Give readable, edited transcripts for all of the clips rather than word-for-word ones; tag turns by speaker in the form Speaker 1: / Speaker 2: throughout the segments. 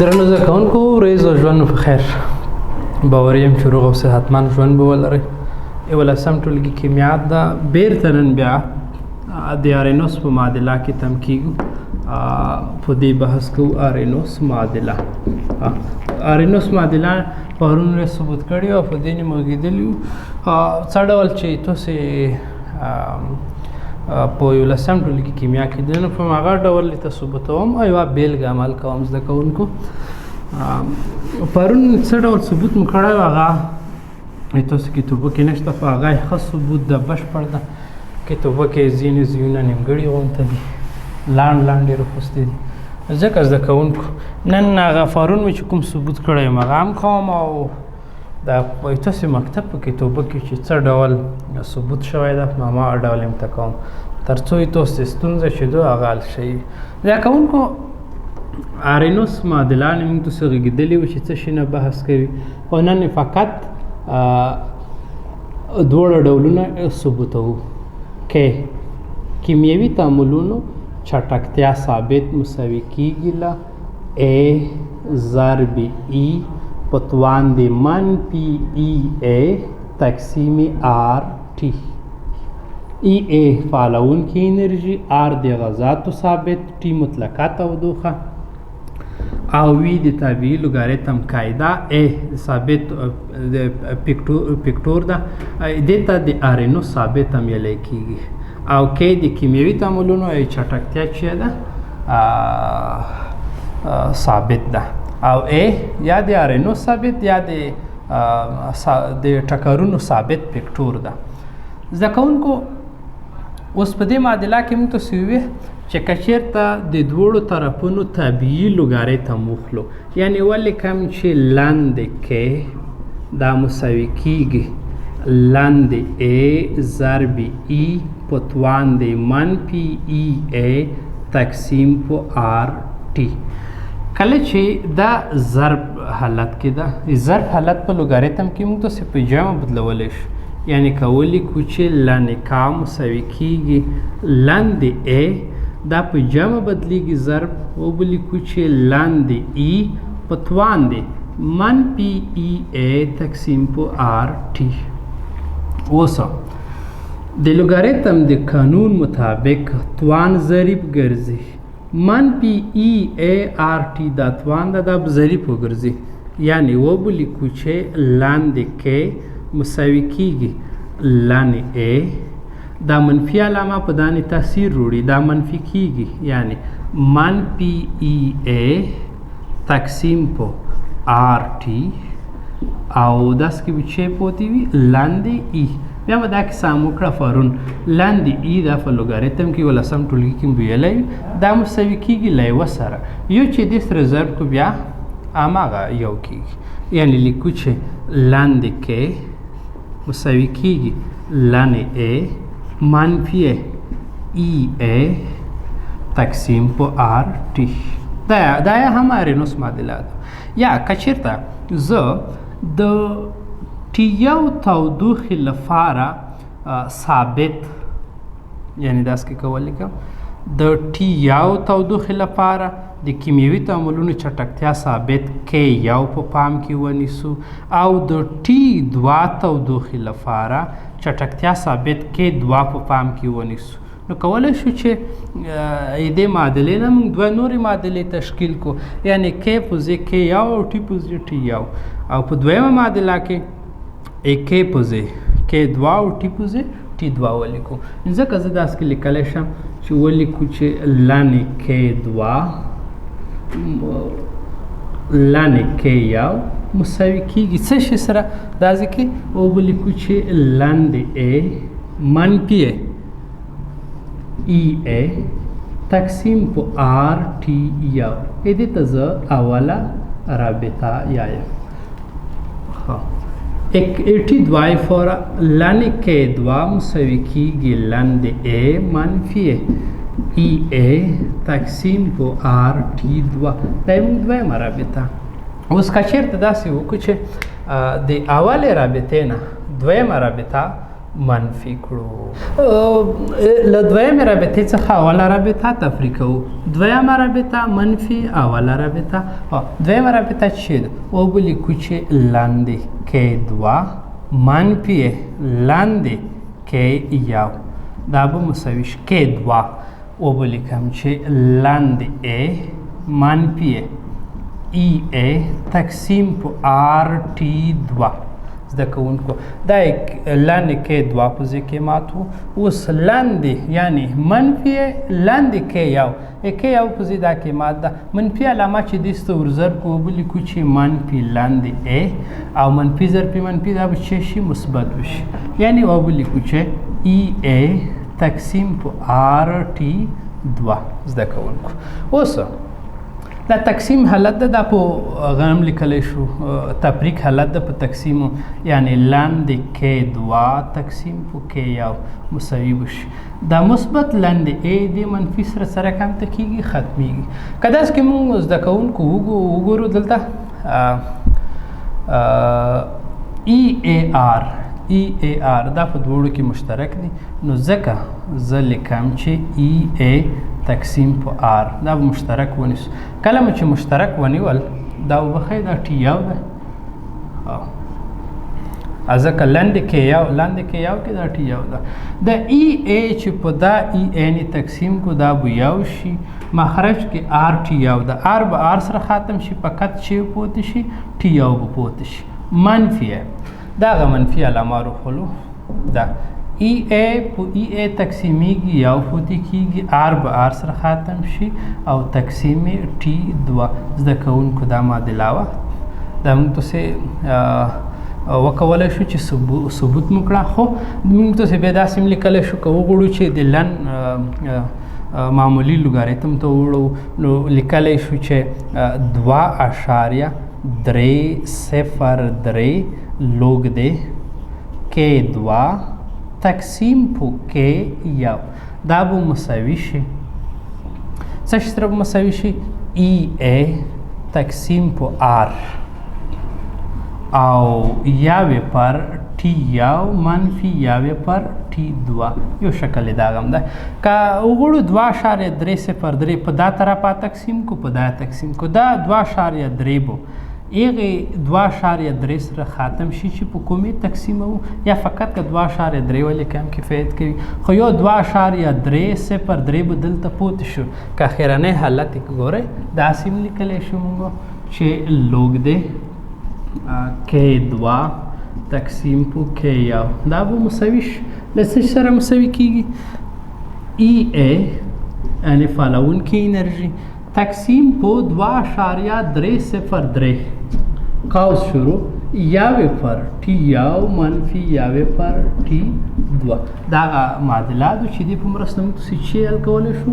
Speaker 1: درنو زده کوونکو ورځ او ژوند په خیر. باور یم چې روغ او صحتمند ژوند به ولرئ. یولسم ټولګي کیمیا ده. بیرته نن بیا د آرینوس په معادله کې تم کیږو. په دې بحث کوو آرینوس معادله. آرینوس معادله پرون ثبوت کړی او په دې نیمه کېدلی وو څه ډول چې تاسې په یولسم ټولګي کیمیا کې د نن په هغه ډول ته ثبوتوم او یوه بېلګه عمل کوم زده کوونکو. پرون څه ډول ثبوت مو کړی و هغه تاسو کتابو کې نشته، خو هغه ښه ثبوت ده، بشپړ ده. کتابو کې ځینې ځایونه نیمګړي غونته دي، لاند ډېر خوستې دي. ځکه زده کوونکو نن هغه پرون مې چې کوم ثبوت کړی یم هغه هم کوم او د تاسې مکتب په کتابو کې چې څه ډول ثبوت شوی ده په هماغه ډول یې ته کوم تر څو یې تاسې ستونزه چې ده هغه حل شي. زده کوونکو آرینوس معادله موږ تاسې غږېدلي وو چې څه شي نه بحث کوي، خو نن فقط دواړه ډولونه ثبوتوو. کې کیمیاوي تعاملونو چټکتیا ثابت مساوي کیږي له A ضرب E په توان د منفي EA تقسیم RT. EA فعالونکې انرژي، R د غازاتو ثابت، T مطلقه تودوخه او وی د طبیعي لوګاریتم قاعده A ثابت د پکتور ده، دې ته د آرینوس ثابت هم ویلی کېږي. او K د کیمیاوي تعاملونو چټکتیا چې ده ثابت ده. او A یا د آرینوس ثابت یا د ټکرونو ثابت پکتور ده. زده کوونکو اوس په دې معادله کې موږ تاسې وویل چې که چېرته د دواړو طرفونو طبیعي لوګاریتم وخلو، یعنې ولیکم چې لاندې کې دا مساوي کیږي لاندې A ضرب E په توان د منفي EA تقسیم په RT. کله چې دا ضرب حالت کې ده، ضرب حالت په لوګاریتم کې موږ تاسې په جمع بدلولی شو، یعنی کولی کو چې لاندې کا مساوي کیږي لاندې A دا په جمع بدلیږي ضرب، وبلیکو چې لاندې E په توان دی منفي EA تقسیم په RT. اوس د لوګاریتم د قانون مطابق توان ضریب ګرځي، منفي EA RT دا توان ده دا ضریب وګرځي، یعنی وبلیکو چې لاندې کې مساوي کیږي لاندې A دا منفي علامه په دانې تاثیر وروړي، دا منفي کیږي، یعنی منفي EA تقسیم په RT او داس کې به چې پوتې وي لاندې E. بیا به دا کیسه هم وکړه پرون، لاندې E دا په لوګاریتم کې یولسم ټولګي کې ویلی دا مساوي کیږي له یوه سره، یو چې دې سره ضرب کو بیا هماغه یو کیږي، یعنی لیکو چې لاندې کې مساوي کیږي لاندې A منفي EA تقسیم په RT. دا هم آرینوس معادله ده. یا که چېرته زه د T1 تودوخې لپاره ثابت، یعنی داسې کې کولی کوم د T1 تودوخې لپاره د کیمیاوي تعاملونو چټکتیا ثابت K1 په پام کې ونیسو، او د T2 تودوخې لپاره چټکتیا ثابت K2 په پام کې ونیسو. نو کولی شو چې دې معادلې نه موږ دوه نورې معادلې تشکیل کړو، یعنې K په ځای K1 او T په ځای T1، او په دویمه معادله کې K په ځای K2 او T په ځای T2 ولیکو. ځکه زه داسې کې لیکلی شم چې ولیکو چې لاندې K2 لاندې K1 مساوي کیږي څه شي سره، دا ځکه وبلیکو چې لاندې A منفي EA تقسیم په RT یو. دې ته زه اوله رابطه یایم. T2 فورا لاندې K2 مساوي کیږي لاندې A منفي EA تقسیم په RT2. دا یې موږ دویمه رابطه. اوس که چېرته داسې وکړو چې د اولې رابطې نه دویمه رابطه منفي کړو. له دویمې رابطې څخه اوله رابطه تفریق کوو. دویمه رابطه منفي اوله رابطه. دویمه رابطه چې ده وبلیکو چې لاندې کې دوه منفي لاندې کې یو دا به مساوي شي کې دوه وبلیکم چې لاندې منفي ای تقسیم په آر ټي دوه. زده کوونکو دا لاندې کې دوه په ځای کې مات وو. اوس لاندې یعنی منفي لاندې کې یو په ځای دا کې مات ده. منفي علامه چې دې ته ورضرب کو وبلیکو چې منفي لاندې ای او منفي ضرب منفي دا به څه شي مثبت وشي. یعنی وبلیکو چې ای تقسیم په آر ټي دوه. زده کوونکو اوس دا تقسیم حالت ده دا په غنم لیکلی شو. تفریق حالت ده په تقسیم یعنی لاندې کې دوه تقسیم په کې یو مساوي بشي. دا مثبت لاندې ای د منفي سره کم ته کېږي ختمیږي. که داسې کې موږ زده کوونکو وګورو دلته ای آر دا په دوړو کې مشترک دي نو ځکه زه لیکم چې ای تقسیم په آر دا به مشترک ونیسو. کله مو چې مشترک ونیول دا وبخئ دا ټي یو ده ځکه لاندې کې یو کې دا ټي یو ده. د ای چې په دا ای نه تقسیم کو دا به یو شي. مخرج کې آر ټي یو ده. آر به آر سره ختم شي فقط چې پوت شي ټي یو به پوت شي. منفي دا غ منفي علامه روخلو دا ای په ای تقسیمیږي یو پوتې کېږي. آر به آر سره ختم شي او تقسیم ټي دوه. زده کوونکو دا معادله وه دا موږ تاسې وکولی شو چې ثبوت مو کړه. خو موږ تاسې بیا داسې هم لیکلی شو که وغواړو چې د لن معمولي لوګاریتم ته وړو نو لیکلی شو چې 2.303 لوګ دی کې دوه تقسیم په کې یو دا به مساوي شي څه شي سره به مساوي شي ای تقسیم په آر او یاوې پر ټي یو منفي یاوې پر ټي دوه. یو شکل دا غم ده. که وغواړو 2.303 په دا طرفه تقسیم کو په دا تقسیم کو دا 2.3 بو هغې 2.3 سره ختم شي چې په کومې تقسیموو یا فقط که 2.3 ولیکم کفایت کوي. خو یو 2.303 به دلته پوت شو. که اخرنی حالت یې ګورئ داسې هم لیکلی شو موږ چې لوګ دی کې دوه تقسیم په کې یو دا به مساوي شي. له څه سره مساوي کېږي ای یعنې فعالوونکې انرژي تقسیم په 2.303 قوس شروع یاوې پر ټي یو منفي یاوې پر ټي دوه. دا معادله ده چې دې په مرسته موږ تاسې چې حل کولی شو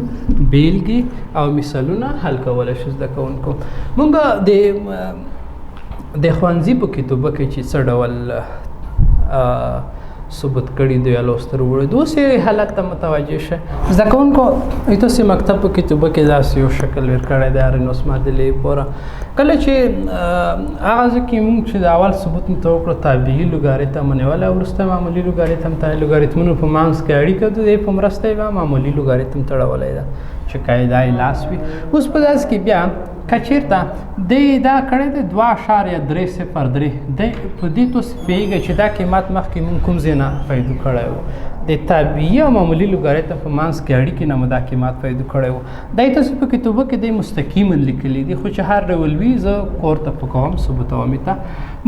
Speaker 1: بیلګې او مثالونه حل کولی شو. زده کوونکو موږ د ښوونځي په کتابه کې چې څه ډول ثبوت کړي دی یا لوستر وړي دوسې حالت ته متوجه شه. زده کوونکو تاسې مکتب په کتابه کې داسې یو شکل ور کړی دی ارینوس معادلې پوره. کله چې هغه ځای کې موږ چې د اول ثبوت مو ته وکړو طبیعي لوګاریتم ونیولی او وروسته معمولي لوګاریتم ته لوګاریتمونو په منځ کې اړیکه د دې په مرسته یې معمولي لوګاریتم تړولی ده چې قاعده یې لاس وي. اوس په داسې کې بیا که چېرته دی دا کړی دی 2.303 دی په دې تاسې پوهېږئ چې دا قیمت مخکې موږ کوم ځای نه پیدا کړی و. د طبیعي او معمولي لوګاریتم په منځ کې اړیکې نه مو دا قیمت پیدا کړی و. دا یې تاسې په کتابه کې دی مستقیما لیکلي دي خو چې هر ډول وي زه کور ته پکوم ثبوتوم یې ته.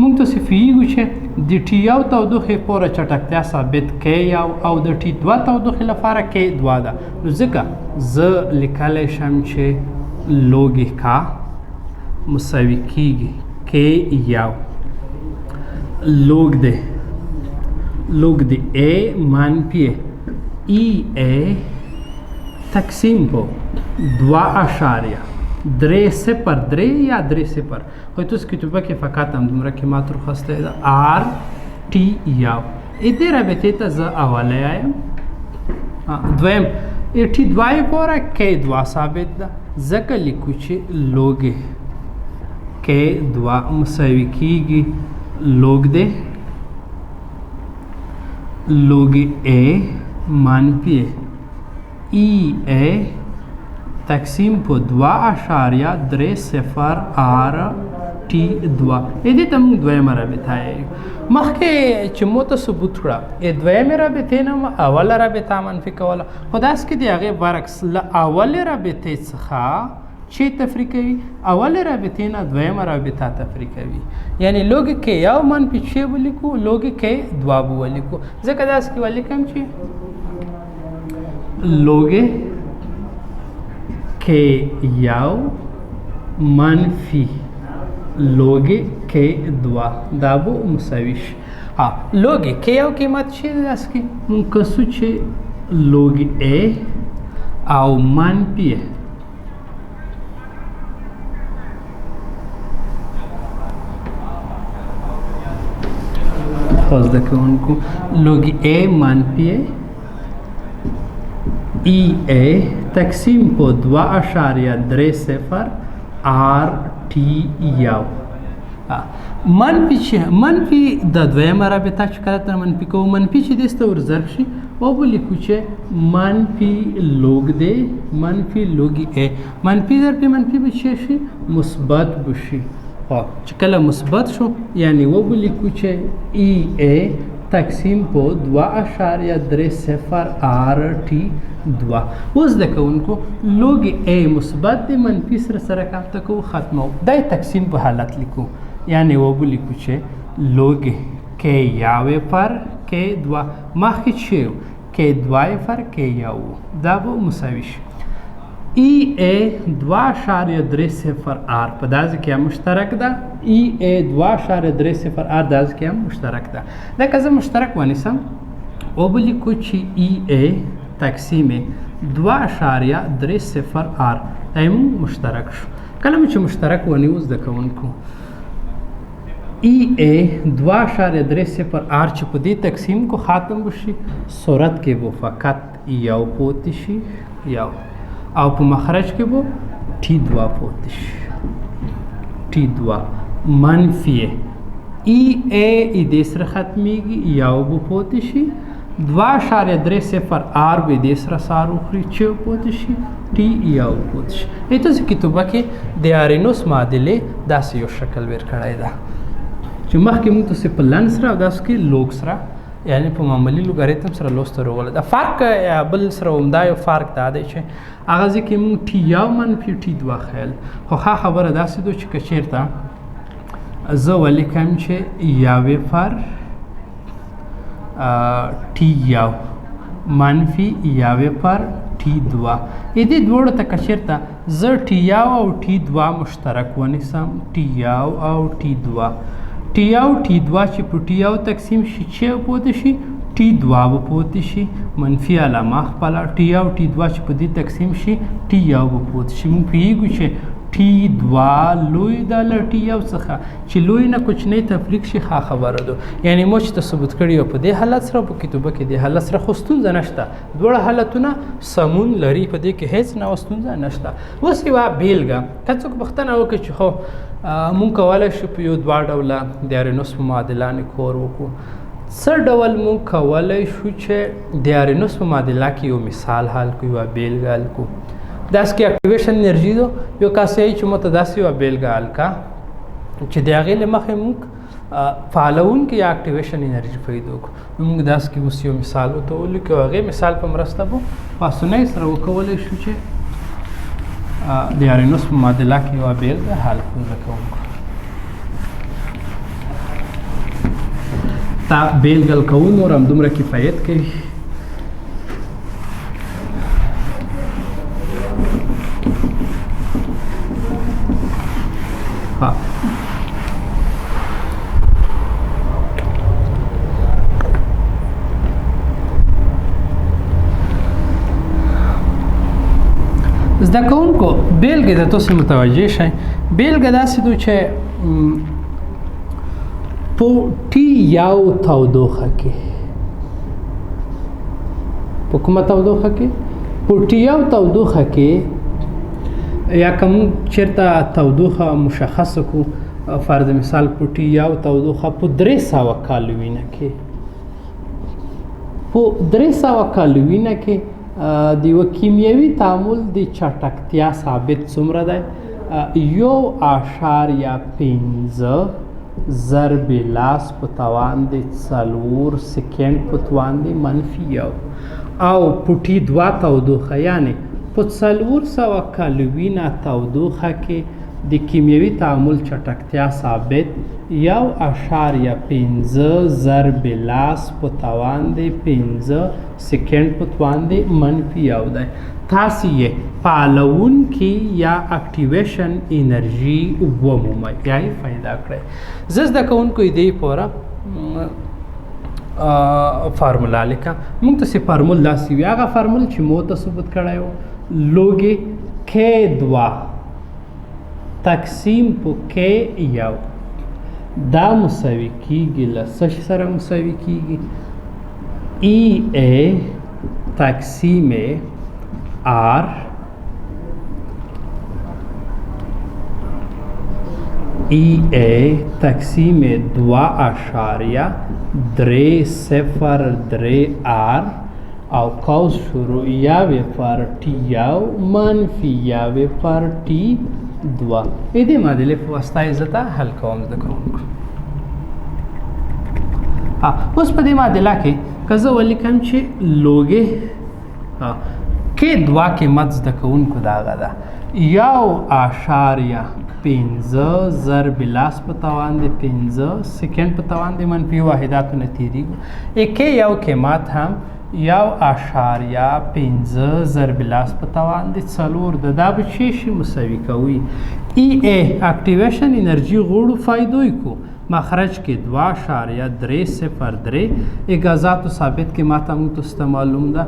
Speaker 1: موږ تاسې پوهېږو چې د ټي یو تودوخې پوره چټکتیا ثابت کې یو او د ټي دوه تودوخې لپاره کې دوه ده. نو ځکه زه لیکلی شم چې لوګ کا مساوي کېږي کې یو لوګ دی ای منفي ای تقسیم په 2.303 یا 3 خو تاسو کتابه کې فقط هم دومره قیمت ورخسته ده آر ټي یو. دې رابطې ته زه اولی یم. دویم ټي دوه یې پوره کې دوه ثابت ده ځکه لیکو چې لوګ کې دوه مساوي کېږي لوګ دی log A منفی EA تقسیم په 2.30 R T2 دې ته موږ دویمه رابطه یې مخکې چې مو ته ثبوت کړه دویمې رابطې نه اوله رابطه منفي کوله خو داسې کې د هغې برعکس له اولې رابطې څخه چې تفریقوي اول رابطې نه دویمه رابطه تفریقوي یعنی لوګ کې یو منفي چې ولیکو لوګ کې دوه به ولیکو ځکه داسې کې ولیکم چې لوګ کې یو منفي لوګ کې دوه دا به مساوي شي لوګ کې یو قیمت چې داسې کې مونږ کسو چې لوګ A او منفي زده کوونکو لوگ A منفی EA تقسیم په 2.30 R T یو منفی چې منفی د دویمه رابطه چې کله تر منفي کوو منفي چې دې ته ورضرب شي او ولیکو چې منفي لوګ دی منفي لوګ A منفي ضرب منفي به شي مثبت بشي چې کله مثبت شو یعنی ولیکو چې EA تقسیم په 2.30 R T2 اوس د کوونکو لوګ A مثبت دی منفي سره کاف تکو ختمو دای تقسیم په حالت لیکو یعنی ولیکو چې لوګ K یاوې پر K2 مخکې چې K2 پر K1 دا به مساوي شي EA 2.30 R په داسې کې مشترک ده EA 2.30 R داسې کې مشترک ده لکه زه مشترک ونیسم او ولیکو چې EA تقسیم 2.30 R دا مشترک شو کله چې مشترک ونیو زده کوونکو EA 2.30 R چې په دې تقسیم کو خاتم بشي صورت کې به فقط یو پوتی شي یو او په مخرج کې به T2 پوت شي T2 منفي EA دې سره ختمېږي یو به پوت شي 2.30 R به دې سره سار وخوري چې پوت شي T یو پوت شي تاسو کتابه کې د آرینوس معادلې داسې یو شکل ورکړی ده چې مخکې موږ تاسو په لن سره او داسې کې لوګ سره یعنی په معمولی لوګاریتم سره لوست راغله دا فرق بل سره همدا یو فرق دا دی چې هغه ځکه موږ T یو منفي T2 خیل خو خبره داسې ده چې که چېرته زه ولیکم چې یوې پر T یو منفي یوې پر T2 دې دواړو ته که چېرته زه T یو او T2 مشترک ونیسم T یو او T2 T یو T2 چې په T یو تقسیم شي چې پوت شي T2 به پوت شي منفي علامه خپله T یو T2 چې په دې تقسیم شي T یو به پوت شي موږ پوهېږو چې T2 لوی ده له T یو څخه چې لوی نه کوچنی تفریق شي خبره ده یعنی مو چې ته ثبوت کړي یو په دې حالت سره په کتابه کې دې حالت سره خو ستونزه نشته دواړه حالتونه سمون لري په دې کې هیڅ نه ستونزه نشته اوس یوه بیلګه که څوک پوښتنه وکړي چې خو مونږ کولی شو په یو دوه ډوله د آرینوس په معادلانې کور وکړو څه ډول مونږ کولی شو چې د آرینوس په معادله کې یو مثال حل کړو یوه بیلګه حل کړو داسې کې اکټیویشن انرژي ده یو کاسې چې موږ ته داسې یوه بیلګه حل کړه چې د هغې له مخې مونږ فعالونکي یا اکټیویشن انرژي پیدا کړو نو مونږ داسې کې اوس یو مثال ورته ولیکو هغې مثال په مرسته به په اسانۍ سره وکولی شو چې د آرینوس په معادله کې یوه بیلګه حل کړو زده کوونکو دا بیلګه حل کول نور همدومره کفایت کوي زده کوونکو بیلګې ته تاسو متوجه شئ بیلګه داسې ده چې په T یو تودوخه کې په کومه تودوخه کې په T یو تودوخه کې یا کوم چېرته تودوخه مشخصه کو فرض مثال په T یو تودوخه په 300 کالوینه کې په 300 کلوینه کې د یو کیمیاوي تعامل د چټکتیا ثابت څومره دی 1.15 ضرب لاس په توان د 4 سکند په توان د -1 او پټي 2 تودوخه یعنی په 400 کلوینه تودوخه کې د کیمیاوي تعامل چټکتیا ثابت 1.15 ضرب لاس په توان د 15 سکند په توان د -1 دی. تاسو یې فعالون کې یا اکټیویشن انرژي ومومئ یا یې پیدا کړئ. زه زده کوونکو دې پوره فارمولا لیکم. موږ ته فارمول داسې وي هغه فارمول چې مو ته ثبت کړی و لوګې K2 تقسیم په K1 دا مساوي کیږي له څه سره مساوي کیږي EA تقسیم R EA تقسیم 2.303 R او قوس شروع یاوی پر टी یاو منفی یاوی پر टी 2 دې معادلې په واسطه عزت حل کوم زده کوونکو. اوس په دې معادله کې که زه ولیکم چې لوګې K2 قیمت زده کوونکو دغه ده 1.15 ضرب لاس په توان د 15 سکند په توان د منفي واحداتو نه تیریږي. K1 قیمت هم 1.15 ضرب لاس په توان د 4 د دا به شي مساوي کوي. EA اکټیویشن انرژي غوړو فایدوي کو مخرج کې 2.303 اجازات ثابت کې ماته موږ ته معلوم ده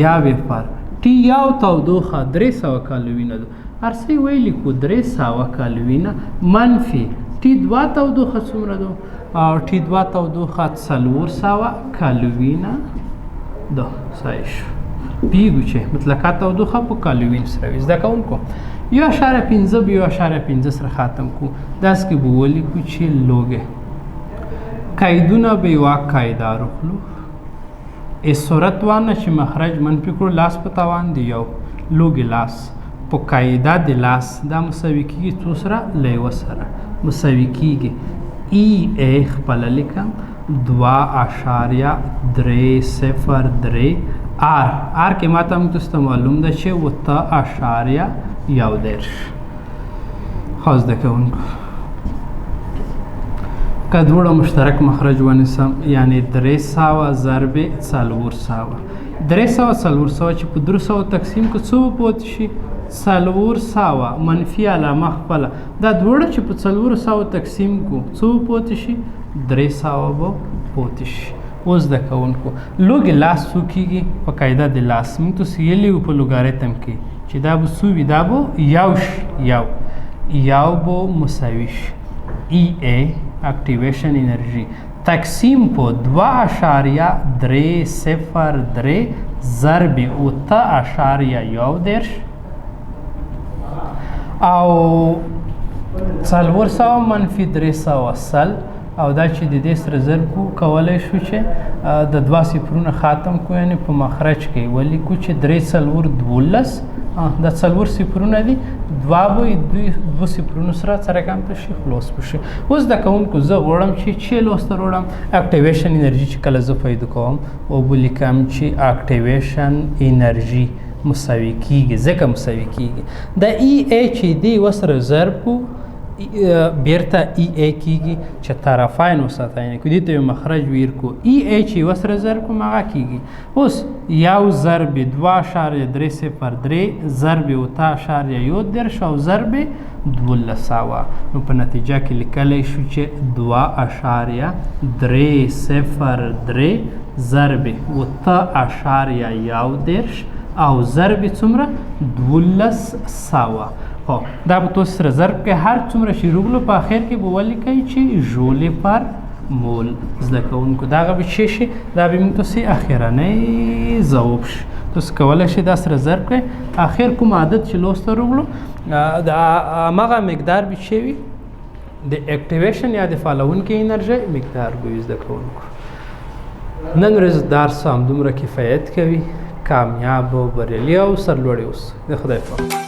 Speaker 1: یا وفر टी یاو تودوخه 300 کلوینه ده ارسي ویلي کو 300 کلوینه منفي टी 2 تودوخه څومره ده او टी 2 تودوخه 400 کلوینه ده صحیح پیګو چې مطلقه تودوخه په کلوین سره وي. زده کوونکو 1.15 به 1.15 سره ختم کو داس کې به ولیکو چې لوګه قیدونه به یو قاعده راخلو اس صورت وانه چې مخرج منفي کړو لاس په توان دی یو لوګه لاس په قاعده د لاس دا مساوي کیږي څو سره لیو سره مساوي کیږي ای خپل لیکم 2.303 R کې ماته موږ ته معلوم ده چې 1.1 خاص ده کوونکو که دوړه مشترک مخرج ونیسم یعنی 300 ضرب 400 چې په 300 تقسیم کو څو پوت شي 400 منفي علامه خپل دا دوړه چې په 400 تقسیم کو څو پوت شي 300 به پوت شي. اوس د کوونکو لوګ لاس څو کیږي په قاعده د لاس موږ ته سیلی په لوګاریتم کې چې دا به سو وي دا به یو به مساوي شي EA اکټیویشن انرژي تقسیم په 2.303 ضرب 8.1 او 400 منفي 300 او دا چې د دې سره ضرب کو کولای شو چې د 2 صفرونه خاتم کو یعنی په مخرج کې ولیکو چې 3.12 دا 4 صفرونه دي 2 صفرونه سره کم شي خلاص بشي. اوس د کوونکو زه غواړم چې لوسته وروړم اکټیویشن انرژي چې کله زه پیدا کوم او ولیکم چې اکټیویشن انرژي مساوي کیږي ځکه مساوي کیږي د EA چې دی وسره ضرب کو بیرته EA کیږي چې طرفین وساته یعنی کدی ته مخرج ویر کو EA چې وسره ضرب کو مغه کیږي. اوس یو ضرب 2.303 ضرب 1.1 او ضرب 12 نو په نتیجه کې لیکلی شو چې 2.303 ضرب 1.1 او ضرب څومره 12 دا به تاسو سره ضرب کې هر څومره شي روغلو په اخر کې به ولیکئ چې ژولې پر مول. زده کوونکو دغه به څه شي دا به موږ تاسو اخرنی ځواب شي تاسو کولی شئ دا سره ضرب کړئ اخر کوم عدد چې لوسته روغلو د هماغه مقدار به څه وي د اکټیویشن یا د فعالونکي انرژي مقدار به وي. زده کوونکو نن ورځ درس همدومره کفایت کوي. کامیاب او بریالي او سرلوړي اوسئ. د خدای په امان.